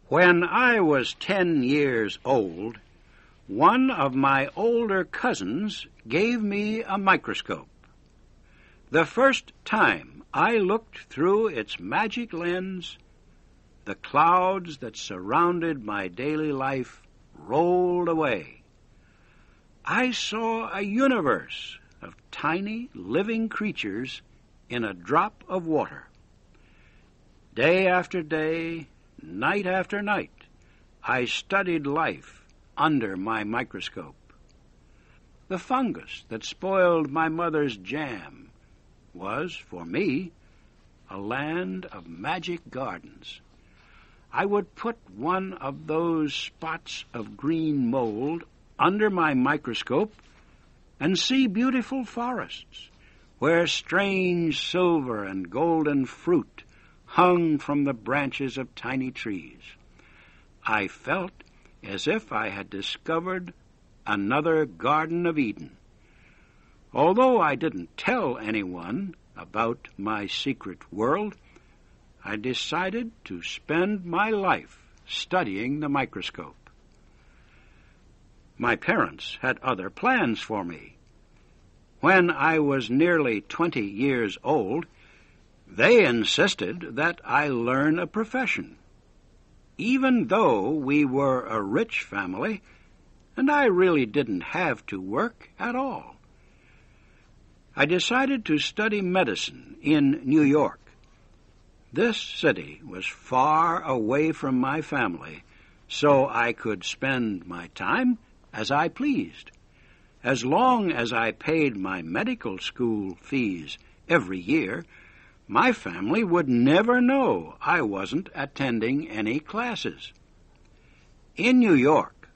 When I was 10 years old, one of my older cousins gave me a microscope. The first time I looked through its magic lens, the clouds that surrounded my daily life rolled away. I saw a universe of tiny, living creatures in a drop of water. Day after day, night after night, I studied life under my microscope. The fungus that spoiled my mother's jam was, for me, a land of magic gardens. I would put one of those spots of green mold under my microscope and see beautiful forests where strange silver and golden fruit hung from the branches of tiny trees. I felt as if I had discovered another Garden of Eden. Although I didn't tell anyone about my secret world, I decided to spend my life studying the microscope. My parents had other plans for me. When I was nearly 20 years old, they insisted that I learn a profession. Even though we were a rich family, and I really didn't have to work at all. I decided to study medicine in New York. This city was far away from my family, so I could spend my time as I pleased. As long as I paid my medical school fees every year, my family would never know I wasn't attending any classes. In New York,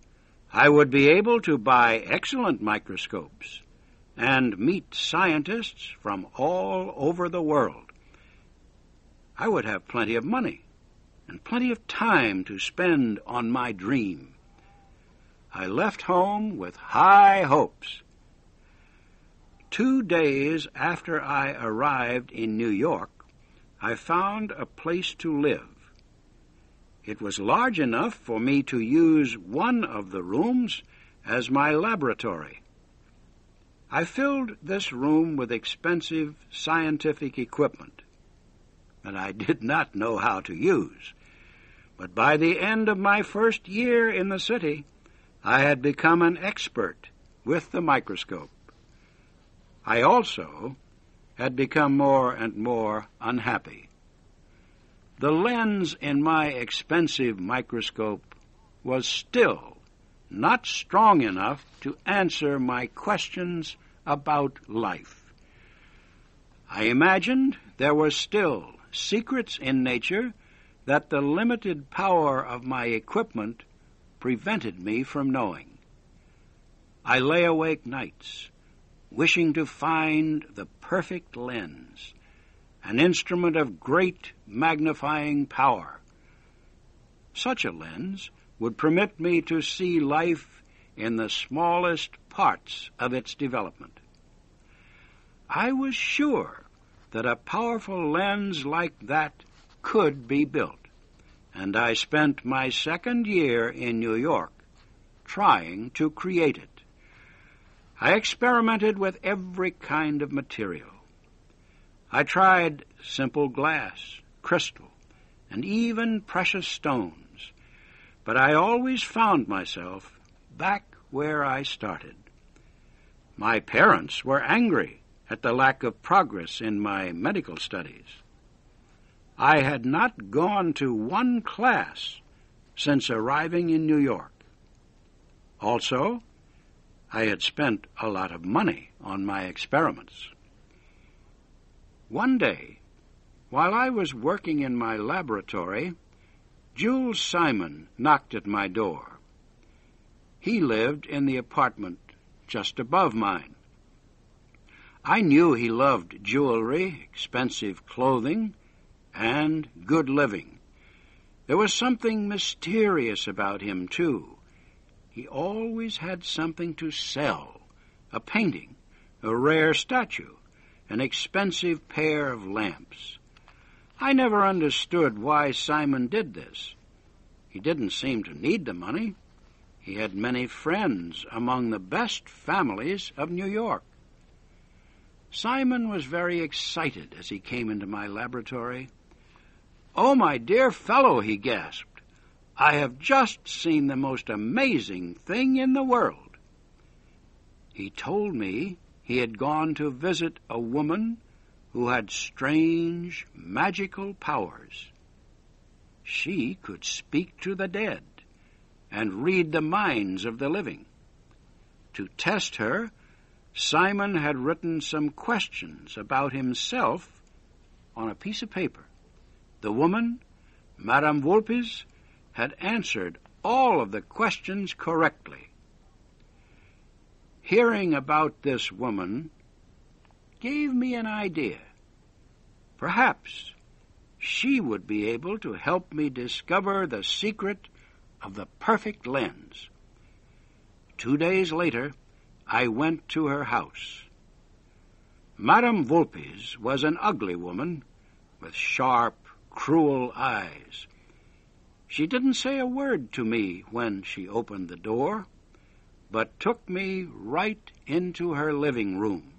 I would be able to buy excellent microscopes and meet scientists from all over the world. I would have plenty of money and plenty of time to spend on my dream. I left home with high hopes. 2 days after I arrived in New York, I found a place to live. It was large enough for me to use one of the rooms as my laboratory. I filled this room with expensive scientific equipment that I did not know how to use. But by the end of my first year in the city, I had become an expert with the microscope. I also had become more and more unhappy. The lens in my expensive microscope was still not strong enough to answer my questions about life. I imagined there were still secrets in nature that the limited power of my equipment prevented me from knowing. I lay awake nights, wishing to find the perfect lens, an instrument of great magnifying power. Such a lens would permit me to see life in the smallest parts of its development. I was sure that a powerful lens like that could be built, and I spent my second year in New York trying to create it. I experimented with every kind of material. I tried simple glass, crystal, and even precious stones, but I always found myself back where I started. My parents were angry at the lack of progress in my medical studies. I had not gone to one class since arriving in New York. Also, I had spent a lot of money on my experiments. One day, while I was working in my laboratory, Jules Simon knocked at my door. He lived in the apartment just above mine. I knew he loved jewelry, expensive clothing, and good living. There was something mysterious about him, too. He always had something to sell, a painting, a rare statue, an expensive pair of lamps. I never understood why Simon did this. He didn't seem to need the money. He had many friends among the best families of New York. Simon was very excited as he came into my laboratory. "Oh, my dear fellow," he gasped, "I have just seen the most amazing thing in the world." He told me he had gone to visit a woman who had strange, magical powers. She could speak to the dead and read the minds of the living. To test her, Simon had written some questions about himself on a piece of paper. The woman, Madame Vulpes, had answered all of the questions correctly. Hearing about this woman gave me an idea. Perhaps she would be able to help me discover the secret of the perfect lens. 2 days later, I went to her house. Madame Vulpes was an ugly woman with sharp, cruel eyes. She didn't say a word to me when she opened the door, but took me right into her living room.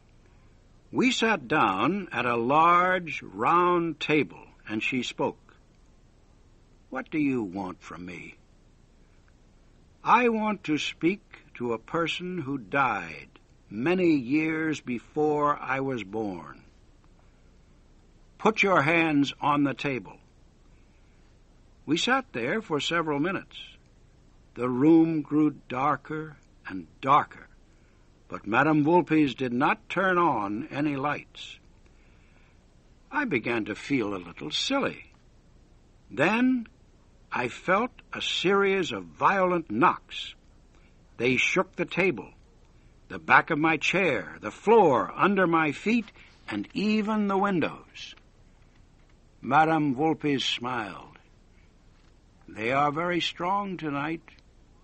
We sat down at a large, round table, and she spoke. "What do you want from me?" "I want to speak to a person who died many years before I was born." "Put your hands on the table." We sat there for several minutes. The room grew darker and darker, but Madame Vulpes did not turn on any lights. I began to feel a little silly. Then I felt a series of violent knocks. They shook the table, the back of my chair, the floor under my feet, and even the windows. Madame Vulpes smiled. "They are very strong tonight.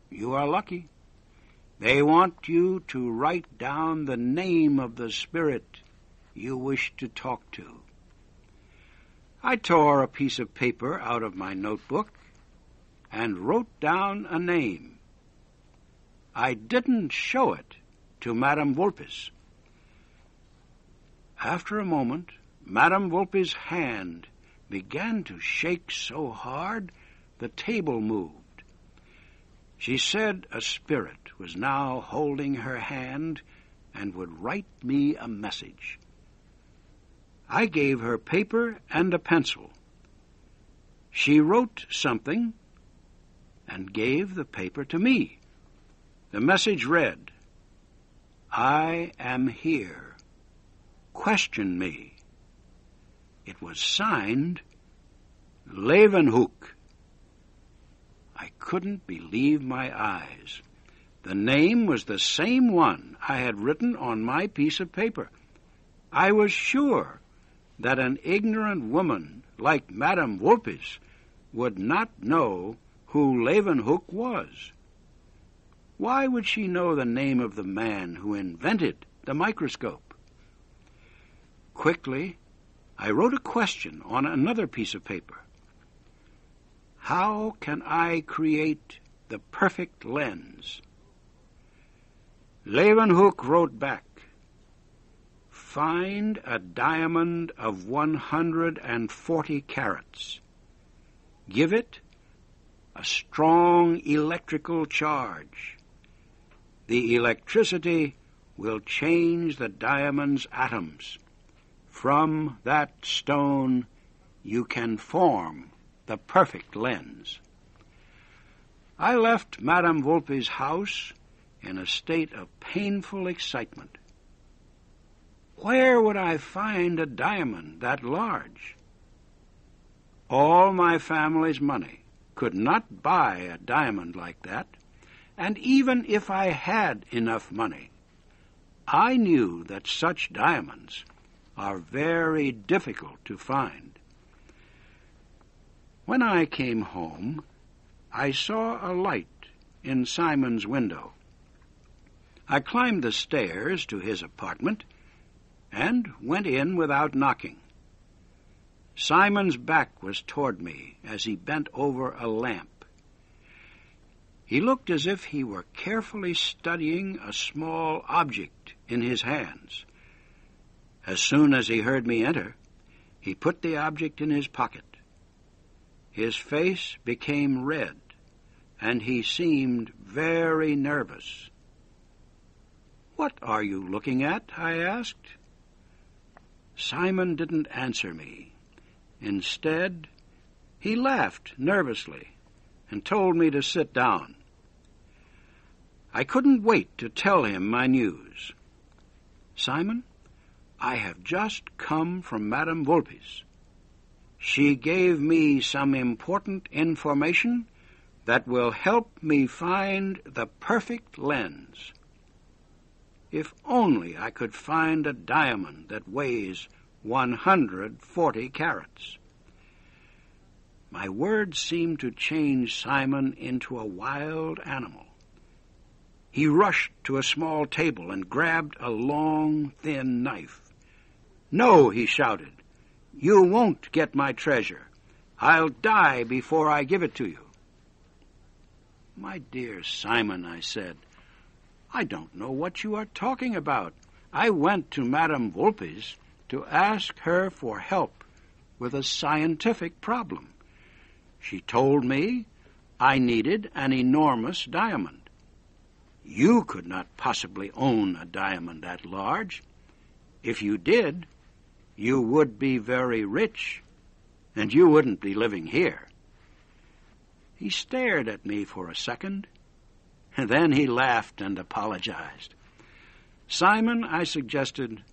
You are lucky. They want you to write down the name of the spirit you wish to talk to." I tore a piece of paper out of my notebook and wrote down a name. I didn't show it to Madame Vulpes. After a moment, Madame Vulpes' hand began to shake so hard the table moved. She said a spirit was now holding her hand and would write me a message. I gave her paper and a pencil. She wrote something and gave the paper to me. The message read, "I am here. Question me." It was signed Leeuwenhoek. I couldn't believe my eyes. The name was the same one I had written on my piece of paper. I was sure that an ignorant woman like Madame Vulpes would not know who Leeuwenhoek was. Why would she know the name of the man who invented the microscope? Quickly, I wrote a question on another piece of paper. How can I create the perfect lens? Leeuwenhoek wrote back, "Find a diamond of 140 carats. Give it a strong electrical charge. The electricity will change the diamond's atoms. From that stone you can form the perfect lens." I left Madame Vulpes' house in a state of painful excitement. Where would I find a diamond that large? All my family's money could not buy a diamond like that, and even if I had enough money, I knew that such diamonds are very difficult to find. When I came home, I saw a light in Simon's window. I climbed the stairs to his apartment and went in without knocking. Simon's back was toward me as he bent over a lamp. He looked as if he were carefully studying a small object in his hands. As soon as he heard me enter, he put the object in his pocket. His face became red, and he seemed very nervous. "What are you looking at?" I asked. Simon didn't answer me. Instead, he laughed nervously and told me to sit down. I couldn't wait to tell him my news. "Simon, I have just come from Madame Vulpes. She gave me some important information that will help me find the perfect lens. If only I could find a diamond that weighs 140 carats." My words seemed to change Simon into a wild animal. He rushed to a small table and grabbed a long, thin knife. "No," he shouted, "you won't get my treasure. I'll die before I give it to you." "My dear Simon," I said, "I don't know what you are talking about. I went to Madame Vulpes to ask her for help with a scientific problem. She told me I needed an enormous diamond. You could not possibly own a diamond that large. If you did, you would be very rich, and you wouldn't be living here." He stared at me for a second, and then he laughed and apologized. "Simon," I suggested,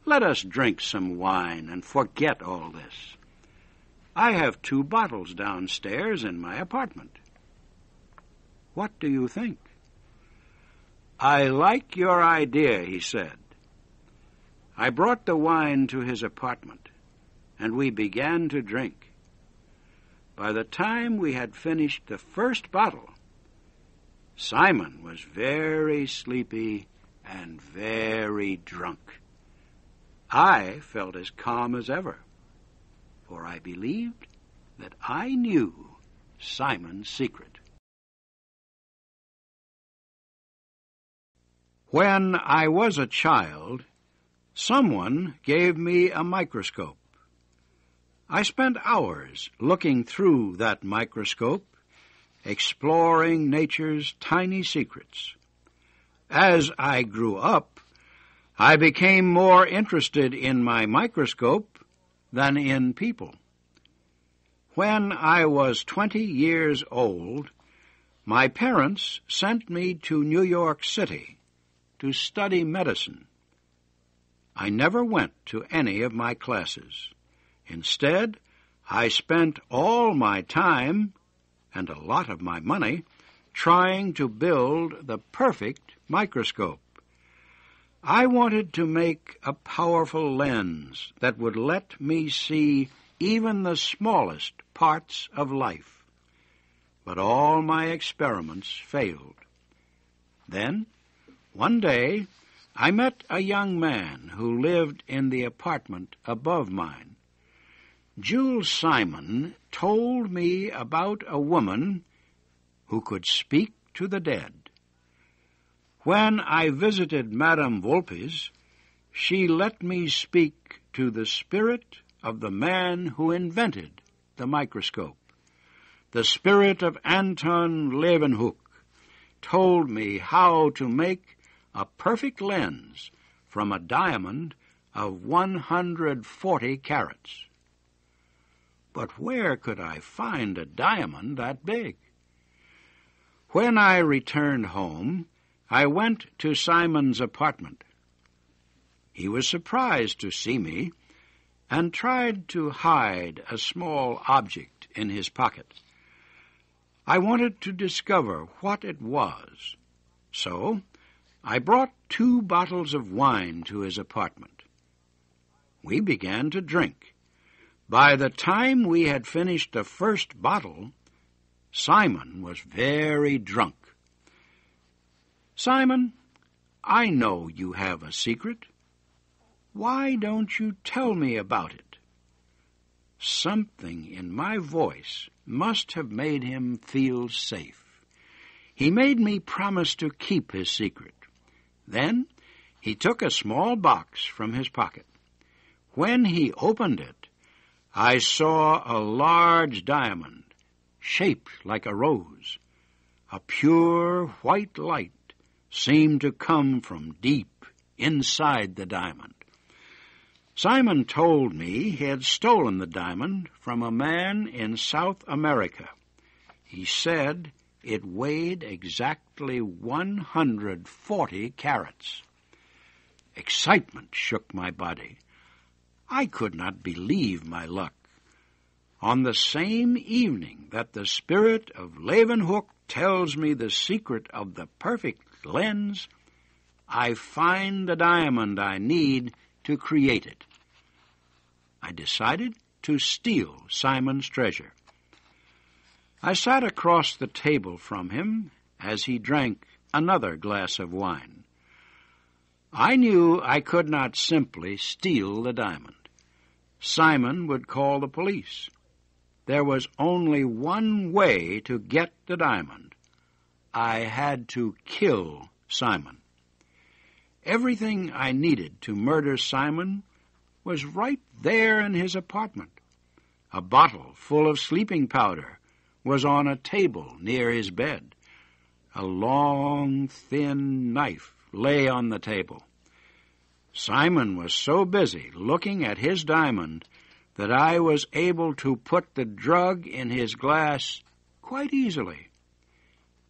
"let us drink some wine and forget all this. I have 2 bottles downstairs in my apartment. What do you think?" "I like your idea," he said. I brought the wine to his apartment, and we began to drink. By the time we had finished the first bottle, Simon was very sleepy and very drunk. I felt as calm as ever, for I believed that I knew Simon's secret. When I was a child, someone gave me a microscope. I spent hours looking through that microscope, exploring nature's tiny secrets. As I grew up, I became more interested in my microscope than in people. When I was 20 years old, my parents sent me to New York City to study medicine. I never went to any of my classes. Instead, I spent all my time and a lot of my money trying to build the perfect microscope. I wanted to make a powerful lens that would let me see even the smallest parts of life. But all my experiments failed. Then, one day, I met a young man who lived in the apartment above mine. Jules Simon told me about a woman who could speak to the dead. When I visited Madame Vulpes, she let me speak to the spirit of the man who invented the microscope. The spirit of Anton Leeuwenhoek told me how to make a perfect lens from a diamond of 140 carats. But where could I find a diamond that big? When I returned home, I went to Simon's apartment. He was surprised to see me and tried to hide a small object in his pocket. I wanted to discover what it was, so I brought 2 bottles of wine to his apartment. We began to drink. By the time we had finished the first bottle, Simon was very drunk. "Simon, I know you have a secret. Why don't you tell me about it?" Something in my voice must have made him feel safe. He made me promise to keep his secret. Then he took a small box from his pocket. When he opened it, I saw a large diamond, shaped like a rose. A pure white light seemed to come from deep inside the diamond. Simon told me he had stolen the diamond from a man in South America. He said it weighed exactly 140 carats. Excitement shook my body. I could not believe my luck. On the same evening that the spirit of Leeuwenhoek tells me the secret of the perfect lens, I find the diamond I need to create it. I decided to steal Simon's treasure. I sat across the table from him as he drank another glass of wine. I knew I could not simply steal the diamond. Simon would call the police. There was only one way to get the diamond. I had to kill Simon. Everything I needed to murder Simon was right there in his apartment. A bottle full of sleeping powder was on a table near his bed. A long, thin knife lay on the table. Simon was so busy looking at his diamond that I was able to put the drug in his glass quite easily.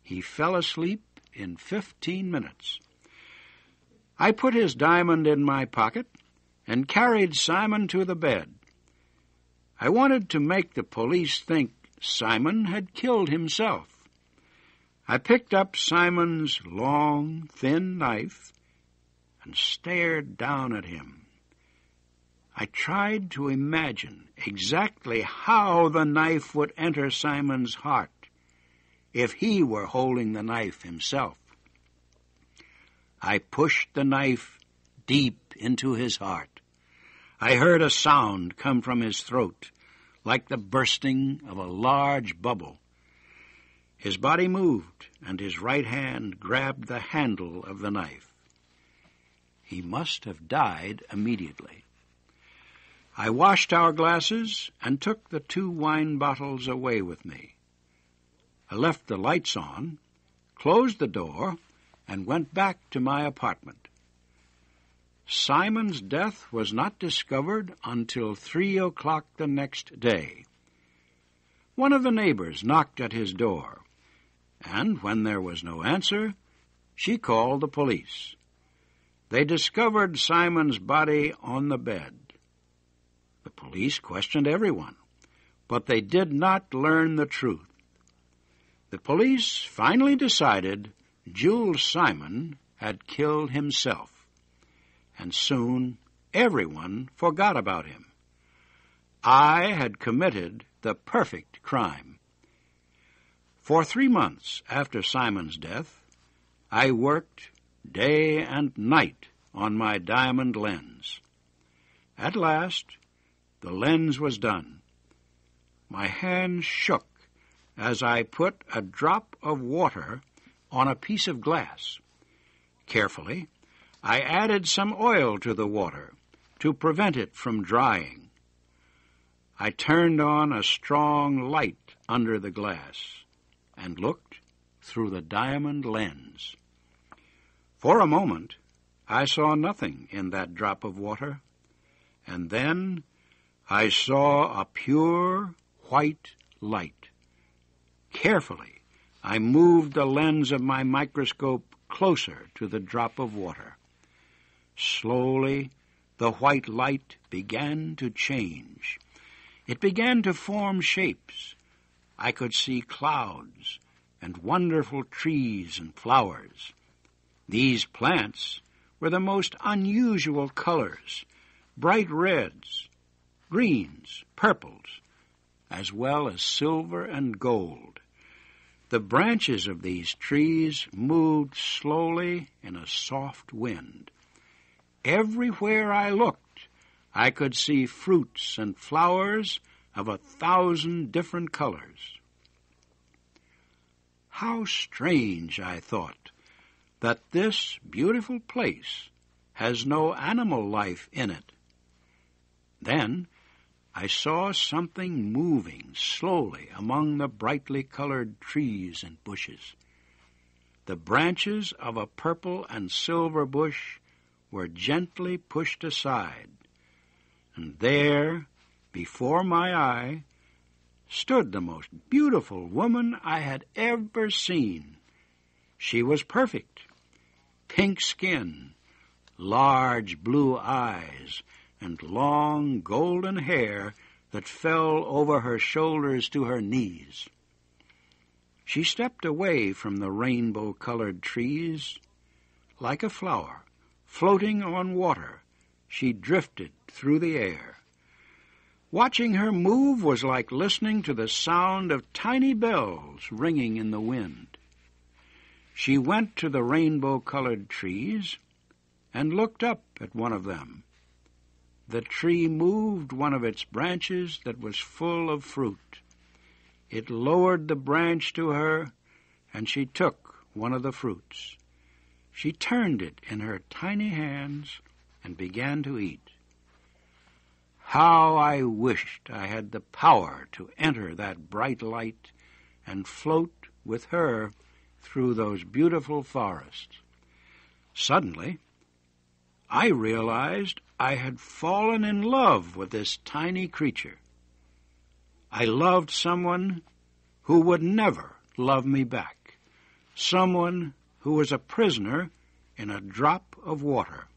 He fell asleep in 15 minutes. I put his diamond in my pocket and carried Simon to the bed. I wanted to make the police think Simon had killed himself. I picked up Simon's long, thin knife and stared down at him. I tried to imagine exactly how the knife would enter Simon's heart if he were holding the knife himself. I pushed the knife deep into his heart. I heard a sound come from his throat, like the bursting of a large bubble. His body moved, and his right hand grabbed the handle of the knife. He must have died immediately. I washed our glasses and took the 2 wine bottles away with me. I left the lights on, closed the door, and went back to my apartment. Simon's death was not discovered until 3 o'clock the next day. One of the neighbors knocked at his door, and when there was no answer, she called the police. They discovered Simon's body on the bed. The police questioned everyone, but they did not learn the truth. The police finally decided Jules Simon had killed himself, and soon everyone forgot about him. I had committed the perfect crime. For 3 months after Simon's death, I worked day and night on my diamond lens. At last, the lens was done. My hands shook as I put a drop of water on a piece of glass. Carefully, I added some oil to the water to prevent it from drying. I turned on a strong light under the glass and looked through the diamond lens. For a moment, I saw nothing in that drop of water, and then I saw a pure white light. Carefully, I moved the lens of my microscope closer to the drop of water. Slowly, the white light began to change. It began to form shapes. I could see clouds and wonderful trees and flowers. These plants were the most unusual colors, bright reds, greens, purples, as well as silver and gold. The branches of these trees moved slowly in a soft wind. Everywhere I looked, I could see fruits and flowers of 1,000 different colors. How strange, I thought, that this beautiful place has no animal life in it. Then I saw something moving slowly among the brightly colored trees and bushes. The branches of a purple and silver bush were gently pushed aside, and there, before my eye, stood the most beautiful woman I had ever seen. She was perfect. Pink skin, large blue eyes, and long golden hair that fell over her shoulders to her knees. She stepped away from the rainbow-colored trees. Like a flower, floating on water, she drifted through the air. Watching her move was like listening to the sound of tiny bells ringing in the wind. She went to the rainbow-colored trees and looked up at one of them. The tree moved one of its branches that was full of fruit. It lowered the branch to her, and she took one of the fruits. She turned it in her tiny hands and began to eat. How I wished I had the power to enter that bright light and float with her through those beautiful forests. Suddenly, I realized I had fallen in love with this tiny creature. I loved someone who would never love me back, someone who was a prisoner in a drop of water.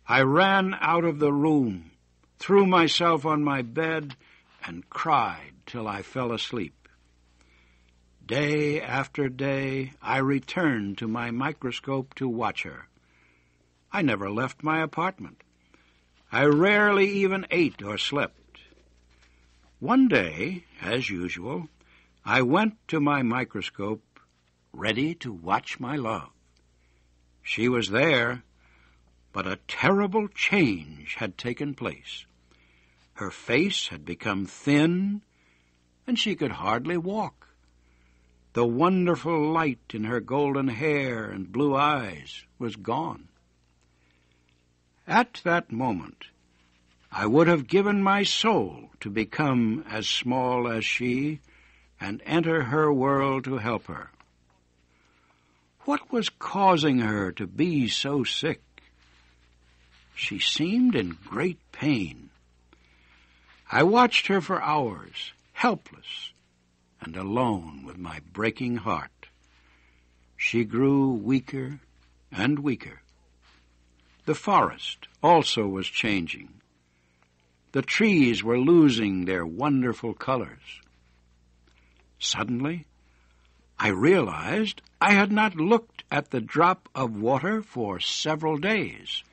I ran out of the room, threw myself on my bed, and cried till I fell asleep. Day after day, I returned to my microscope to watch her. I never left my apartment. I rarely even ate or slept. One day, as usual, I went to my microscope, ready to watch my love. She was there, but a terrible change had taken place. Her face had become thin, and she could hardly walk. The wonderful light in her golden hair and blue eyes was gone. At that moment, I would have given my soul to become as small as she and enter her world to help her. What was causing her to be so sick? She seemed in great pain. I watched her for hours, helpless and alone with my breaking heart. She grew weaker and weaker. The forest also was changing. The trees were losing their wonderful colors. Suddenly, I realized I had not looked at the drop of water for several days.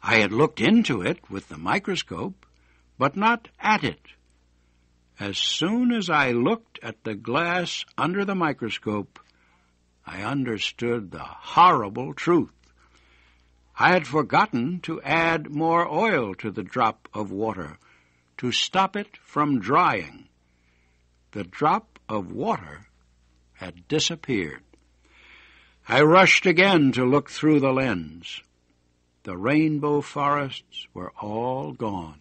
I had looked into it with the microscope, but not at it. As soon as I looked at the glass under the microscope, I understood the horrible truth. I had forgotten to add more oil to the drop of water to stop it from drying. The drop of water had disappeared. I rushed again to look through the lens. The rainbow forests were all gone.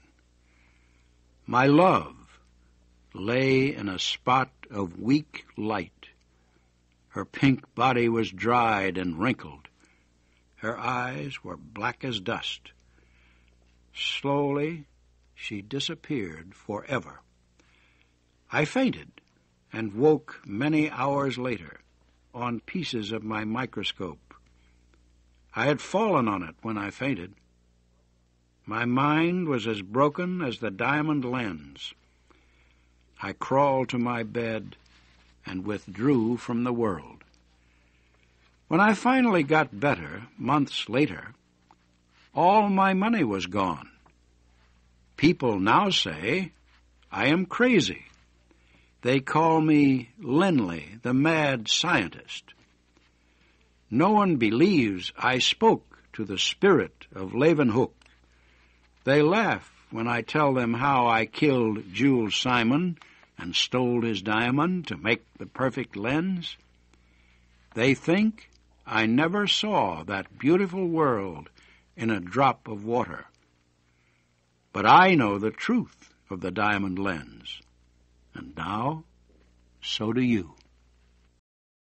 My love lay in a spot of weak light. Her pink body was dried and wrinkled. Her eyes were black as dust. Slowly, she disappeared forever. I fainted and woke many hours later on pieces of my microscope. I had fallen on it when I fainted. My mind was as broken as the diamond lens. I crawled to my bed and withdrew from the world. When I finally got better, months later, all my money was gone. People now say I am crazy. They call me Linley, the mad scientist. No one believes I spoke to the spirit of Leeuwenhoek. They laugh when I tell them how I killed Jules Simon and stole his diamond to make the perfect lens. They think I never saw that beautiful world in a drop of water. But I know the truth of the diamond lens, and now so do you.